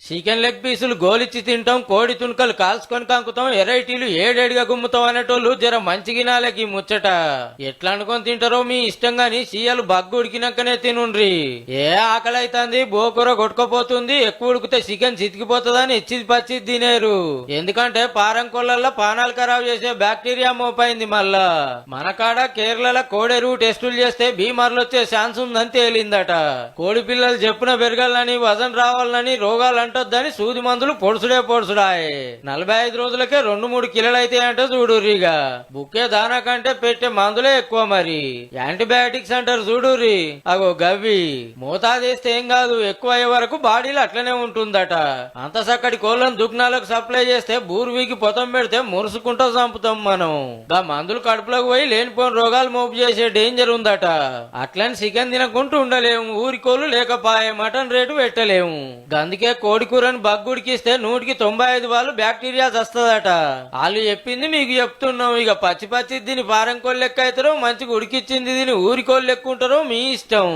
Chicken leg పీసులు గోలిచ్చి తింటాం, కోడి తుణుకలు కాల్చుకొని కంకుతాం, ఎరైటీలు ఏడేడిగా గుమ్ముతాం అనేటోళ్ళు జర మంచిగినాలకి ముచ్చట. ఎట్లా అనుకొని తింటారో మీ ఇష్టం గాని సీయలు బగ్గు ఉడికినాకనే తినుండ్రి. ఏ ఆకలి అయితాంది, బోకూర కొట్టుకోపోతుంది, ఎక్కువ ఉడికితే చికెన్ చితికిపోతుందని ఇచ్చిది పచ్చిది తినేరు. ఎందుకంటే పారం కొల్లల్లో పానాలు ఖరాబ్ చేసే బ్యాక్టీరియా మోపైంది. మళ్ళా మనకాడ కేరళ కోడెరువు టెస్టులు చేస్తే బీమార్లు వచ్చే ఛాన్స్ ఉందని తేలిందట. కోడి పిల్లలు చెప్పున పెరగాలని, వజన్ రావాలని, రోగాలు అంటొద్దని సూది మందులు పొడుసుడాయే. 45 రోజులకే 2-3 కిలోలు అయితే అంటే చూడుర్రిగా. బుక్కే దానా కంటే పెట్టే మందులే ఎక్కువ. మరి యాంటీబయాటిక్స్ అంటారు చూడుర్రి, అగో గవ్వి మోతాదేస్తే ఏం కాదు, ఎక్కువ అయ్యే వరకు బాడీలో అట్లనే ఉంటుందట. అంత చక్కటి కోళ్ళను దుగ్నాలకు సప్లై చేస్తే బూర్వీకి పొతం పెడితే మురుసుకుంటూ చంపుతాం మనం. గా మందులు కడుపులోకి పోయి లేనిపోయిన రోగాలు మోపు చేసే డేంజర్ ఉందట. అట్లని చికెన్ తినకుంటూ ఉండలేము, ఊరి కోళ్ళు లేకపాయే మటన్ రేటు పెట్టలేము. అందుకే కోడి కూరని బగ్గుడికిస్తే 100కి 95 వాళ్ళు బ్యాక్టీరియా వస్తుందట. వాళ్ళు చెప్పింది మీకు చెప్తున్నాం. ఇక పచ్చి దీని పారం కోళ్ళు లెక్క అవుతారో, మంచిగా ఉడికిచ్చింది దీని ఊరి కోళ్ళు లెక్క ఉంటారో మీ ఇష్టం.